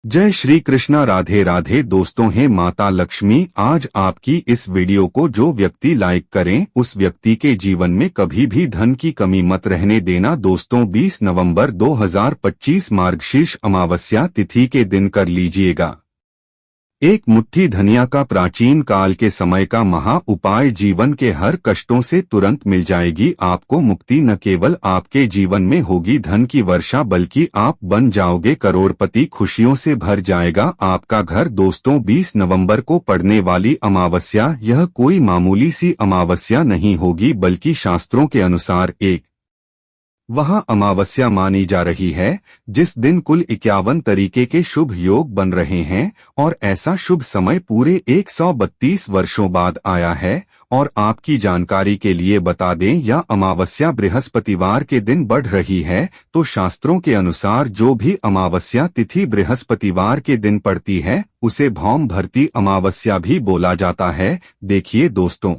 जय श्री कृष्णा। राधे राधे दोस्तों। हैं माता लक्ष्मी आज आपकी इस वीडियो को जो व्यक्ति लाइक करें उस व्यक्ति के जीवन में कभी भी धन की कमी मत रहने देना। दोस्तों 20 नवंबर 2025 मार्गशीर्ष अमावस्या तिथि के दिन कर लीजिएगा। एक मुट्ठी धनिया का प्राचीन काल के समय का महा उपाय जीवन के हर कष्टों से तुरंत मिल जाएगी आपको मुक्ति। न केवल आपके जीवन में होगी धन की वर्षा बल्कि आप बन जाओगे करोड़पति। खुशियों से भर जाएगा आपका घर। दोस्तों 20 नवंबर को पड़ने वाली अमावस्या यह कोई मामूली सी अमावस्या नहीं होगी बल्कि शास्त्रों के अनुसार एक वहाँ अमावस्या मानी जा रही है जिस दिन कुल 51 तरीके के शुभ योग बन रहे हैं और ऐसा शुभ समय पूरे 132 वर्षों बाद आया है। और आपकी जानकारी के लिए बता दें यह अमावस्या बृहस्पतिवार के दिन बढ़ रही है। तो शास्त्रों के अनुसार जो भी अमावस्या तिथि बृहस्पतिवार के दिन पड़ती है उसे भौम भरती अमावस्या भी बोला जाता है। देखिए दोस्तों,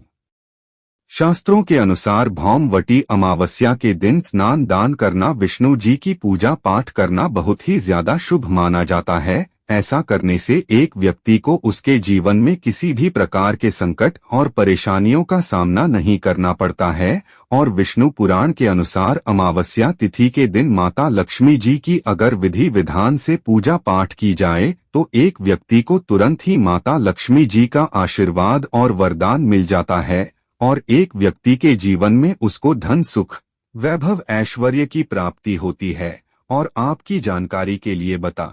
शास्त्रों के अनुसार भौमवटी अमावस्या के दिन स्नान दान करना, विष्णु जी की पूजा पाठ करना बहुत ही ज्यादा शुभ माना जाता है। ऐसा करने से एक व्यक्ति को उसके जीवन में किसी भी प्रकार के संकट और परेशानियों का सामना नहीं करना पड़ता है। और विष्णु पुराण के अनुसार अमावस्या तिथि के दिन माता लक्ष्मी जी की अगर विधि विधान से पूजा पाठ की जाए तो एक व्यक्ति को तुरंत ही माता लक्ष्मी जी का आशीर्वाद और वरदान मिल जाता है और एक व्यक्ति के जीवन में उसको धन सुख वैभव ऐश्वर्य की प्राप्ति होती है। और आपकी जानकारी के लिए बता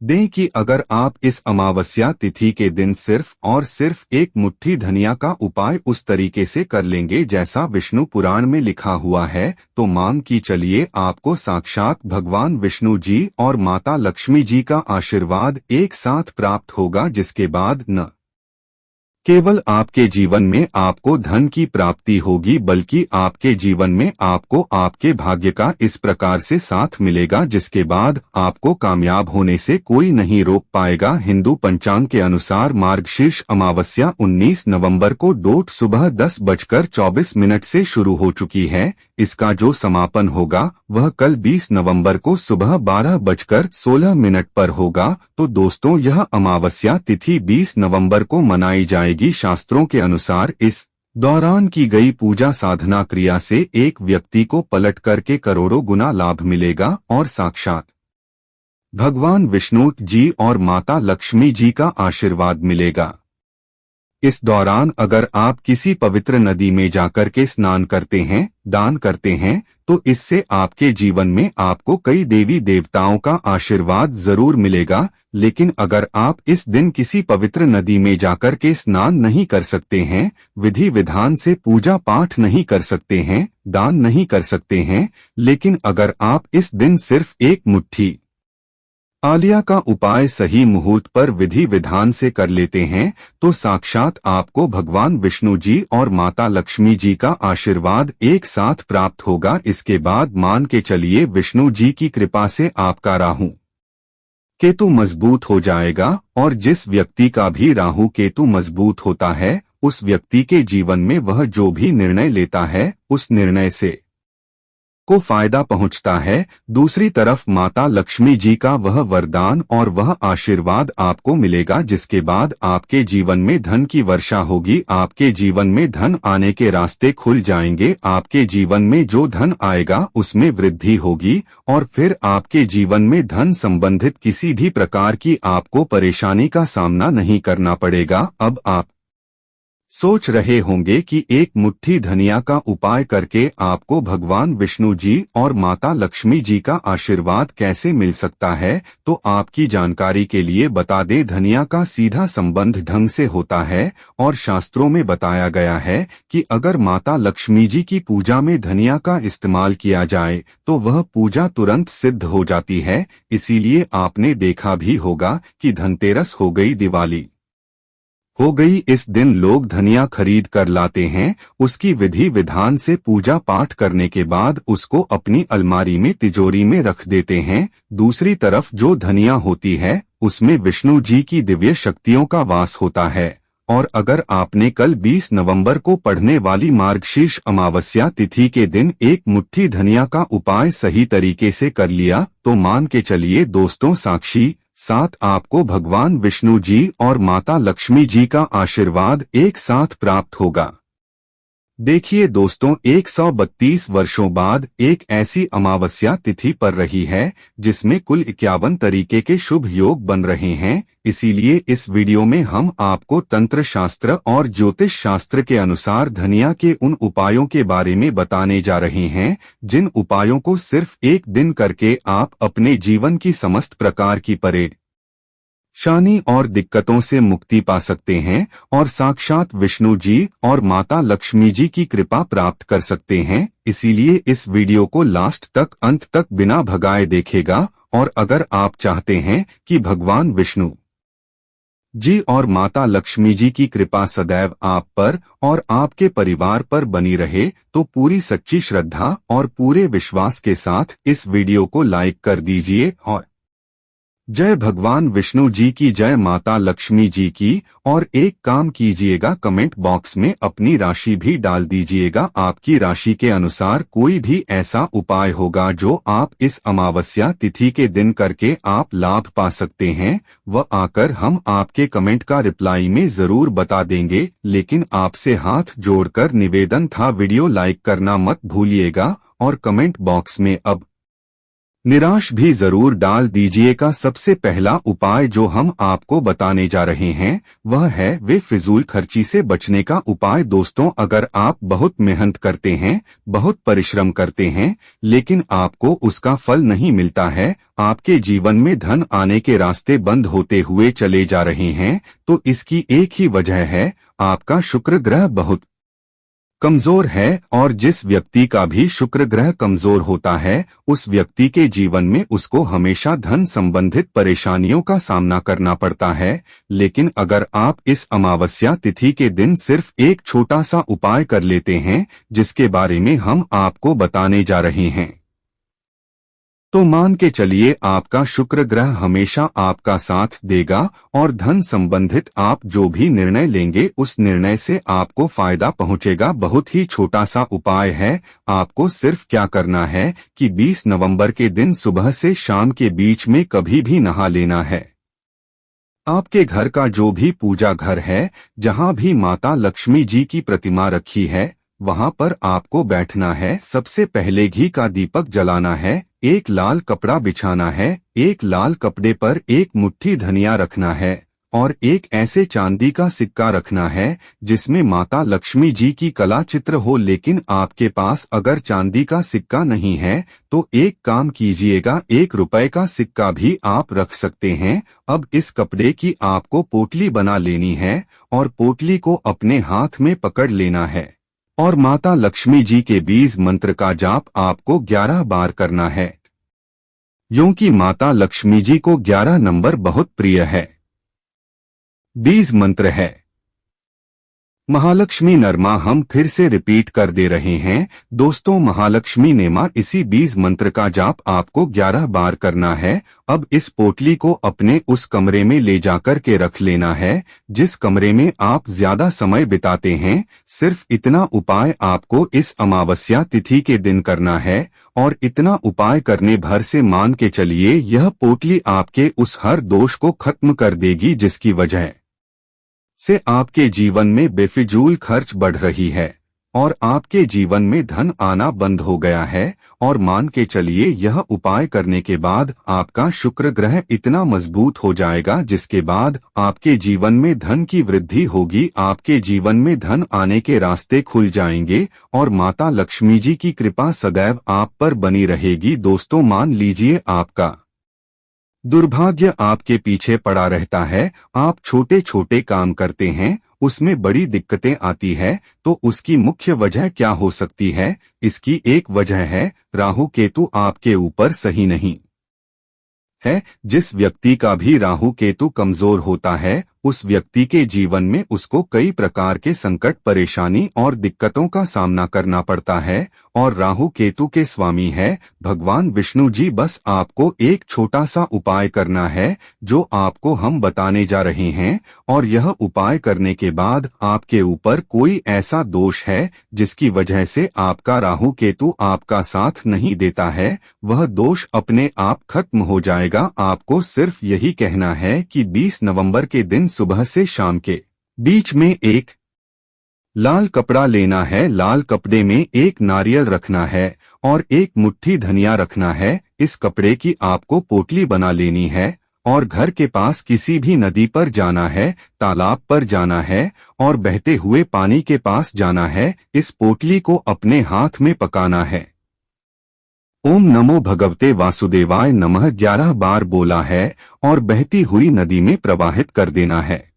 दें कि अगर आप इस अमावस्या तिथि के दिन सिर्फ और सिर्फ एक मुट्ठी धनिया का उपाय उस तरीके से कर लेंगे जैसा विष्णु पुराण में लिखा हुआ है तो मान की चलिए आपको साक्षात भगवान विष्णु जी और माता लक्ष्मी जी का आशीर्वाद एक साथ प्राप्त होगा, जिसके बाद न केवल आपके जीवन में आपको धन की प्राप्ति होगी बल्कि आपके जीवन में आपको आपके भाग्य का इस प्रकार से साथ मिलेगा जिसके बाद आपको कामयाब होने से कोई नहीं रोक पाएगा। हिंदू पंचांग के अनुसार मार्गशीर्ष अमावस्या 19 नवंबर को डोट सुबह 10:24 से शुरू हो चुकी है। इसका जो समापन होगा वह कल 20 नवंबर को सुबह 12:16 पर होगा। तो दोस्तों यह अमावस्या तिथि 20 नवंबर को मनाई जाएगी। शास्त्रों के अनुसार इस दौरान की गई पूजा साधना क्रिया से एक व्यक्ति को पलट करके करोड़ों गुना लाभ मिलेगा और साक्षात भगवान विष्णु जी और माता लक्ष्मी जी का आशीर्वाद मिलेगा। इस दौरान अगर आप किसी पवित्र नदी में जाकर के स्नान करते हैं, दान करते हैं तो इससे आपके जीवन में आपको कई देवी देवताओं का आशीर्वाद जरूर मिलेगा। लेकिन अगर आप इस दिन किसी पवित्र नदी में जाकर के स्नान नहीं कर सकते हैं, विधि विधान से पूजा पाठ नहीं कर सकते हैं, दान नहीं कर सकते हैं, लेकिन अगर आप इस दिन सिर्फ एक मुट्ठी आलिया का उपाय सही मुहूर्त पर विधि विधान से कर लेते हैं तो साक्षात आपको भगवान विष्णु जी और माता लक्ष्मी जी का आशीर्वाद एक साथ प्राप्त होगा। इसके बाद मान के चलिए विष्णु जी की कृपा से आपका राहु केतु मजबूत हो जाएगा और जिस व्यक्ति का भी राहु केतु मजबूत होता है उस व्यक्ति के जीवन में वह जो भी निर्णय लेता है उस निर्णय से को फायदा पहुंचता है। दूसरी तरफ माता लक्ष्मी जी का वह वरदान और वह आशीर्वाद आपको मिलेगा जिसके बाद आपके जीवन में धन की वर्षा होगी। आपके जीवन में धन आने के रास्ते खुल जाएंगे। आपके जीवन में जो धन आएगा उसमें वृद्धि होगी और फिर आपके जीवन में धन संबंधित किसी भी प्रकार की आपको परेशानी का सामना नहीं करना पड़ेगा। अब आप सोच रहे होंगे कि एक मुट्ठी धनिया का उपाय करके आपको भगवान विष्णु जी और माता लक्ष्मी जी का आशीर्वाद कैसे मिल सकता है। तो आपकी जानकारी के लिए बता दें धनिया का सीधा संबंध ढंग से होता है और शास्त्रों में बताया गया है कि अगर माता लक्ष्मी जी की पूजा में धनिया का इस्तेमाल किया जाए तो वह पूजा तुरंत सिद्ध हो जाती है। इसीलिए आपने देखा भी होगा कि धनतेरस हो गई, दिवाली हो गई, इस दिन लोग धनिया खरीद कर लाते हैं, उसकी विधि विधान से पूजा पाठ करने के बाद उसको अपनी अलमारी में तिजोरी में रख देते हैं। दूसरी तरफ जो धनिया होती है उसमें विष्णु जी की दिव्य शक्तियों का वास होता है। और अगर आपने कल 20 नवंबर को पढ़ने वाली मार्गशीर्ष अमावस्या तिथि के दिन एक मुट्ठी धनिया का उपाय सही तरीके से कर लिया तो मान के चलिए दोस्तों साथ आपको भगवान विष्णु जी और माता लक्ष्मी जी का आशीर्वाद एक साथ प्राप्त होगा। देखिए दोस्तों, 132 वर्षों बाद एक ऐसी अमावस्या तिथि पर रही है जिसमें कुल 51 तरीके के शुभ योग बन रहे हैं। इसीलिए इस वीडियो में हम आपको तंत्र शास्त्र और ज्योतिष शास्त्र के अनुसार धनिया के उन उपायों के बारे में बताने जा रहे हैं जिन उपायों को सिर्फ एक दिन करके आप अपने जीवन की समस्त प्रकार की परेशानी और दिक्कतों से मुक्ति पा सकते हैं और साक्षात विष्णु जी और माता लक्ष्मी जी की कृपा प्राप्त कर सकते हैं। इसीलिए इस वीडियो को लास्ट तक, अंत तक बिना भगाए देखेगा। और अगर आप चाहते हैं कि भगवान विष्णु जी और माता लक्ष्मी जी की कृपा सदैव आप पर और आपके परिवार पर बनी रहे, तो पूरी सच्ची श्रद्धा और पूरे विश्वास के साथ इस वीडियो को लाइक कर दीजिए और जय भगवान विष्णु जी की, जय माता लक्ष्मी जी की। और एक काम कीजिएगा, कमेंट बॉक्स में अपनी राशि भी डाल दीजिएगा। आपकी राशि के अनुसार कोई भी ऐसा उपाय होगा जो आप इस अमावस्या तिथि के दिन करके आप लाभ पा सकते हैं, वह आकर हम आपके कमेंट का रिप्लाई में जरूर बता देंगे। लेकिन आपसे हाथ जोड़कर निवेदन था, वीडियो लाइक करना मत भूलिएगा और कमेंट बॉक्स में अब निराश भी जरूर डाल दीजिएगा। सबसे पहला उपाय जो हम आपको बताने जा रहे हैं वह है वे फिजूल खर्ची से बचने का उपाय। दोस्तों, अगर आप बहुत मेहनत करते हैं, बहुत परिश्रम करते हैं, लेकिन आपको उसका फल नहीं मिलता है, आपके जीवन में धन आने के रास्ते बंद होते हुए चले जा रहे हैं, तो इसकी एक ही वजह है, आपका शुक्र ग्रह बहुत कमजोर है। और जिस व्यक्ति का भी शुक्र ग्रह कमजोर होता है, उस व्यक्ति के जीवन में उसको हमेशा धन संबंधित परेशानियों का सामना करना पड़ता है। लेकिन अगर आप इस अमावस्या तिथि के दिन सिर्फ एक छोटा सा उपाय कर लेते हैं, जिसके बारे में हम आपको बताने जा रहे हैं, तो मान के चलिए आपका शुक्र ग्रह हमेशा आपका साथ देगा और धन संबंधित आप जो भी निर्णय लेंगे उस निर्णय से आपको फायदा पहुंचेगा। बहुत ही छोटा सा उपाय है। आपको सिर्फ क्या करना है कि 20 नवंबर के दिन सुबह से शाम के बीच में कभी भी नहा लेना है। आपके घर का जो भी पूजा घर है, जहां भी माता लक्ष्मी जी की प्रतिमा रखी है, वहां पर आपको बैठना है। सबसे पहले घी का दीपक जलाना है, एक लाल कपड़ा बिछाना है, एक लाल कपड़े पर एक मुट्ठी धनिया रखना है और एक ऐसे चांदी का सिक्का रखना है जिसमें माता लक्ष्मी जी की कला चित्र हो। लेकिन आपके पास अगर चांदी का सिक्का नहीं है तो एक काम कीजिएगा, 1 रुपए का सिक्का भी आप रख सकते हैं। अब इस कपड़े की आपको पोटली बना लेनी है और पोटली को अपने हाथ में पकड़ लेना है और माता लक्ष्मी जी के बीज मंत्र का जाप आपको 11 बार करना है, क्योंकि माता लक्ष्मी जी को 11 नंबर बहुत प्रिय है। बीज मंत्र है महालक्ष्मी नरमा। हम फिर से रिपीट कर दे रहे हैं दोस्तों, महालक्ष्मी नेमा। इसी बीज मंत्र का जाप आपको 11 बार करना है। अब इस पोटली को अपने उस कमरे में ले जाकर के रख लेना है जिस कमरे में आप ज्यादा समय बिताते हैं। सिर्फ इतना उपाय आपको इस अमावस्या तिथि के दिन करना है और इतना उपाय करने भर से मान के चलिए यह पोटली आपके उस हर दोष को खत्म कर देगी जिसकी वजह से आपके जीवन में बेफिजूल खर्च बढ़ रही है और आपके जीवन में धन आना बंद हो गया है। और मान के चलिए यह उपाय करने के बाद आपका शुक्र ग्रह इतना मजबूत हो जाएगा जिसके बाद आपके जीवन में धन की वृद्धि होगी, आपके जीवन में धन आने के रास्ते खुल जाएंगे और माता लक्ष्मी जी की कृपा सदैव आप पर बनी रहेगी। दोस्तों, मान लीजिए आपका दुर्भाग्य आपके पीछे पड़ा रहता है, आप छोटे छोटे काम करते हैं, उसमें बड़ी दिक्कतें आती है, तो उसकी मुख्य वजह क्या हो सकती है? इसकी एक वजह है राहु केतु आपके ऊपर सही नहीं है। जिस व्यक्ति का भी राहु केतु कमजोर होता है उस व्यक्ति के जीवन में उसको कई प्रकार के संकट, परेशानी और दिक्कतों का सामना करना पड़ता है। और राहु केतु के स्वामी है भगवान विष्णु जी। बस आपको एक छोटा सा उपाय करना है जो आपको हम बताने जा रहे हैं, और यह उपाय करने के बाद आपके ऊपर कोई ऐसा दोष है जिसकी वजह से आपका राहु केतु आपका साथ नहीं देता है, वह दोष अपने आप खत्म हो जाएगा। आपको सिर्फ यही कहना है कि 20 नवंबर के दिन सुबह से शाम के बीच में एक लाल कपड़ा लेना है, लाल कपड़े में एक नारियल रखना है और एक मुट्ठी धनिया रखना है। इस कपड़े की आपको पोटली बना लेनी है और घर के पास किसी भी नदी पर जाना है, तालाब पर जाना है और बहते हुए पानी के पास जाना है। इस पोटली को अपने हाथ में पकाना है। ओम नमो भगवते वासुदेवाय नमः 11 बार बोला है और बहती हुई नदी में प्रवाहित कर देना है।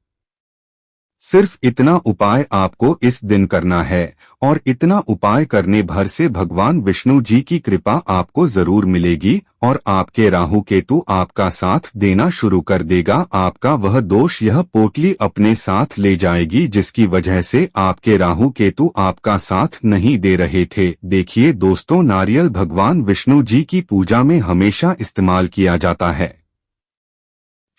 सिर्फ इतना उपाय आपको इस दिन करना है और इतना उपाय करने भर से भगवान विष्णु जी की कृपा आपको जरूर मिलेगी और आपके राहु केतु आपका साथ देना शुरू कर देगा। आपका वह दोष यह पोटली अपने साथ ले जाएगी जिसकी वजह से आपके राहु केतु आपका साथ नहीं दे रहे थे। देखिए दोस्तों, नारियल भगवान विष्णु जी की पूजा में हमेशा इस्तेमाल किया जाता है।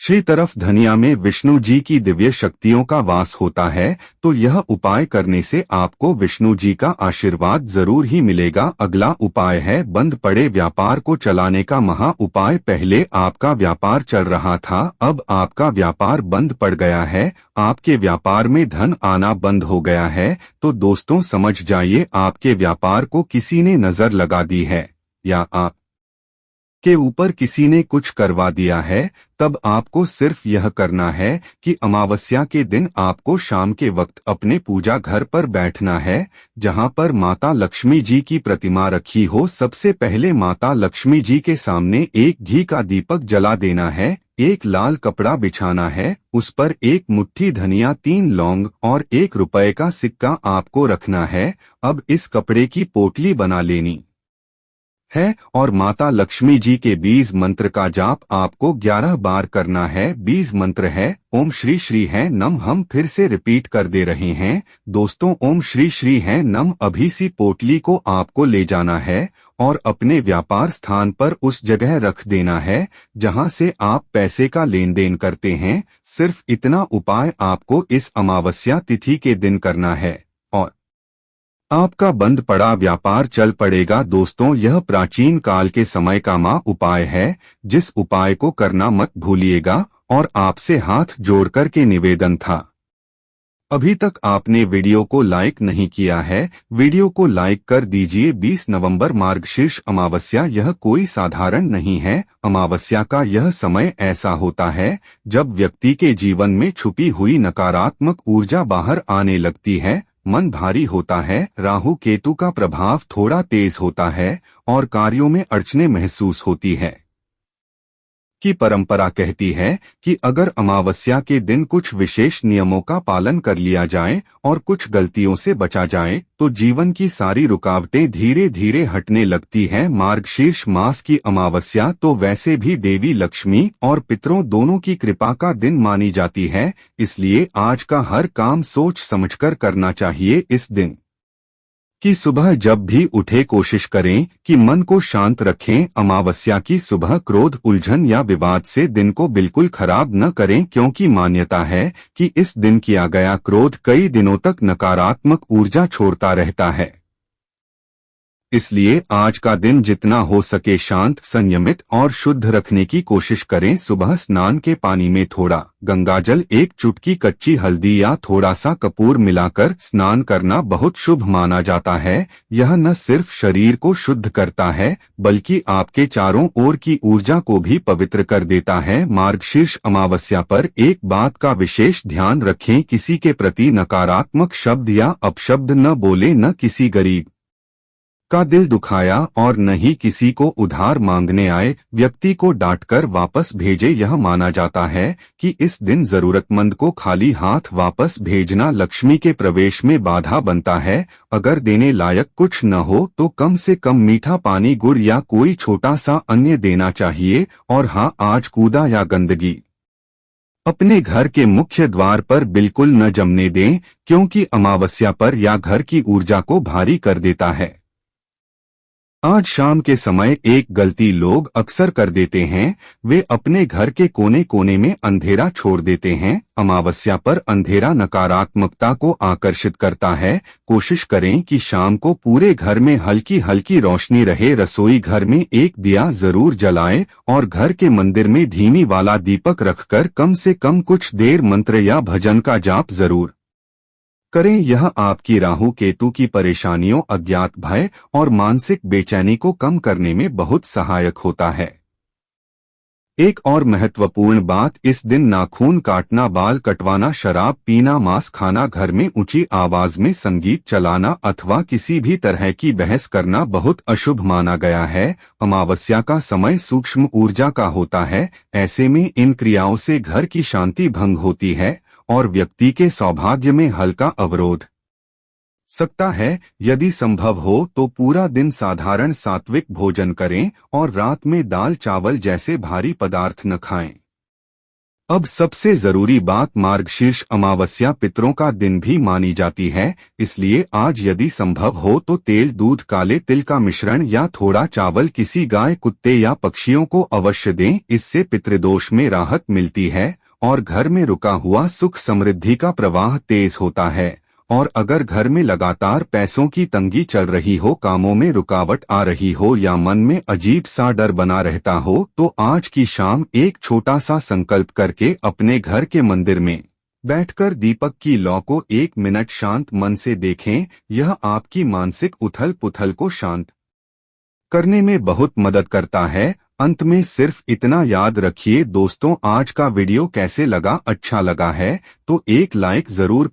श्री तरफ धनिया में विष्णु जी की दिव्य शक्तियों का वास होता है, तो यह उपाय करने से आपको विष्णु जी का आशीर्वाद जरूर ही मिलेगा। अगला उपाय है बंद पड़े व्यापार को चलाने का महा उपाय। पहले आपका व्यापार चल रहा था, अब आपका व्यापार बंद पड़ गया है, आपके व्यापार में धन आना बंद हो गया है, तो दोस्तों समझ जाइए आपके व्यापार को किसी ने नजर लगा दी है या आप के ऊपर किसी ने कुछ करवा दिया है। तब आपको सिर्फ यह करना है कि अमावस्या के दिन आपको शाम के वक्त अपने पूजा घर पर बैठना है जहां पर माता लक्ष्मी जी की प्रतिमा रखी हो। सबसे पहले माता लक्ष्मी जी के सामने एक घी का दीपक जला देना है, एक लाल कपड़ा बिछाना है, उस पर एक मुट्ठी धनिया, 3 लौंग और 1 रुपए का सिक्का आपको रखना है। अब इस कपड़े की पोटली बना लेनी है और माता लक्ष्मी जी के बीज मंत्र का जाप आपको 11 बार करना है। बीज मंत्र है ओम श्री श्री है नम। हम फिर से रिपीट कर दे रहे हैं दोस्तों, ओम श्री श्री है नम। अभी सी पोटली को आपको ले जाना है और अपने व्यापार स्थान पर उस जगह रख देना है जहां से आप पैसे का लेन देन करते हैं। सिर्फ इतना उपाय आपको इस अमावस्या तिथि के दिन करना है और आपका बंद पड़ा व्यापार चल पड़ेगा। दोस्तों, यह प्राचीन काल के समय का महा उपाय है, जिस उपाय को करना मत भूलिएगा। और आपसे हाथ जोड़कर के निवेदन था, अभी तक आपने वीडियो को लाइक नहीं किया है, वीडियो को लाइक कर दीजिए। 20 नवंबर मार्गशीर्ष अमावस्या यह कोई साधारण नहीं है। अमावस्या का यह समय ऐसा होता है जब व्यक्ति के जीवन में छुपी हुई नकारात्मक ऊर्जा बाहर आने लगती है, मन भारी होता है, राहु केतु का प्रभाव थोड़ा तेज होता है और कार्यों में अड़चने महसूस होती है। की परंपरा कहती है कि अगर अमावस्या के दिन कुछ विशेष नियमों का पालन कर लिया जाए और कुछ गलतियों से बचा जाए तो जीवन की सारी रुकावटें धीरे धीरे हटने लगती हैं। मार्गशीर्ष मास की अमावस्या तो वैसे भी देवी लक्ष्मी और पितरों दोनों की कृपा का दिन मानी जाती है, इसलिए आज का हर काम सोच समझकर करना चाहिए। इस दिन कि सुबह जब भी उठे कोशिश करें कि मन को शांत रखें। अमावस्या की सुबह क्रोध, उलझन या विवाद से दिन को बिल्कुल खराब न करें, क्योंकि मान्यता है कि इस दिन किया गया क्रोध कई दिनों तक नकारात्मक ऊर्जा छोड़ता रहता है। इसलिए आज का दिन जितना हो सके शांत, संयमित और शुद्ध रखने की कोशिश करें। सुबह स्नान के पानी में थोड़ा गंगाजल, 1 चुटकी कच्ची हल्दी या थोड़ा सा कपूर मिलाकर स्नान करना बहुत शुभ माना जाता है। यह न सिर्फ शरीर को शुद्ध करता है बल्कि आपके चारों ओर की ऊर्जा को भी पवित्र कर देता है। मार्गशीर्ष अमावस्या पर एक बात का विशेष ध्यान रखें, किसी के प्रति नकारात्मक शब्द या अपशब्द न बोले, न किसी गरीब का दिल दुखाया और न ही किसी को उधार मांगने आए व्यक्ति को डांटकर वापस भेजे। यह माना जाता है कि इस दिन जरूरतमंद को खाली हाथ वापस भेजना लक्ष्मी के प्रवेश में बाधा बनता है। अगर देने लायक कुछ न हो तो कम से कम मीठा पानी, गुड़ या कोई छोटा सा अन्य देना चाहिए। और हाँ, आज कूड़ा या गंदगी अपने घर के मुख्य द्वार पर बिल्कुल न जमने दें, क्योंकि अमावस्या पर या घर की ऊर्जा को भारी कर देता है। आज शाम के समय एक गलती लोग अक्सर कर देते हैं, वे अपने घर के कोने कोने में अंधेरा छोड़ देते हैं। अमावस्या पर अंधेरा नकारात्मकता को आकर्षित करता है। कोशिश करें कि शाम को पूरे घर में हल्की हल्की रोशनी रहे। रसोई घर में एक दिया जरूर जलाएं और घर के मंदिर में धीमी वाला दीपक रखकर कम से कम कुछ देर मंत्र या भजन का जाप जरूर करें। यह आपकी राहु केतु की परेशानियों, अज्ञात भय और मानसिक बेचैनी को कम करने में बहुत सहायक होता है। एक और महत्वपूर्ण बात, इस दिन नाखून काटना, बाल कटवाना, शराब पीना, मांस खाना, घर में ऊंची आवाज में संगीत चलाना अथवा किसी भी तरह की बहस करना बहुत अशुभ माना गया है। अमावस्या का समय सूक्ष्म ऊर्जा का होता है। ऐसे में इन क्रियाओं से घर की शांति भंग होती है और व्यक्ति के सौभाग्य में हल्का अवरोध सकता है। यदि संभव हो तो पूरा दिन साधारण सात्विक भोजन करें और रात में दाल चावल जैसे भारी पदार्थ न खाएं। अब सबसे जरूरी बात, मार्गशीर्ष अमावस्या पितरों का दिन भी मानी जाती है, इसलिए आज यदि संभव हो तो तेल, दूध, काले तिल का मिश्रण या थोड़ा चावल किसी गाय, कुत्ते या पक्षियों को अवश्य दें। इससे पितृदोष में राहत मिलती है और घर में रुका हुआ सुख समृद्धि का प्रवाह तेज होता है। और अगर घर में लगातार पैसों की तंगी चल रही हो, कामों में रुकावट आ रही हो या मन में अजीब सा डर बना रहता हो, तो आज की शाम एक छोटा सा संकल्प करके अपने घर के मंदिर में बैठकर दीपक की लौ को 1 मिनट शांत मन से देखें। यह आपकी मानसिक उथल पुथल को शांत करने में बहुत मदद करता है। अंत में सिर्फ इतना याद रखिए दोस्तों, आज का वीडियो कैसे लगा? अच्छा लगा है तो एक लाइक जरूर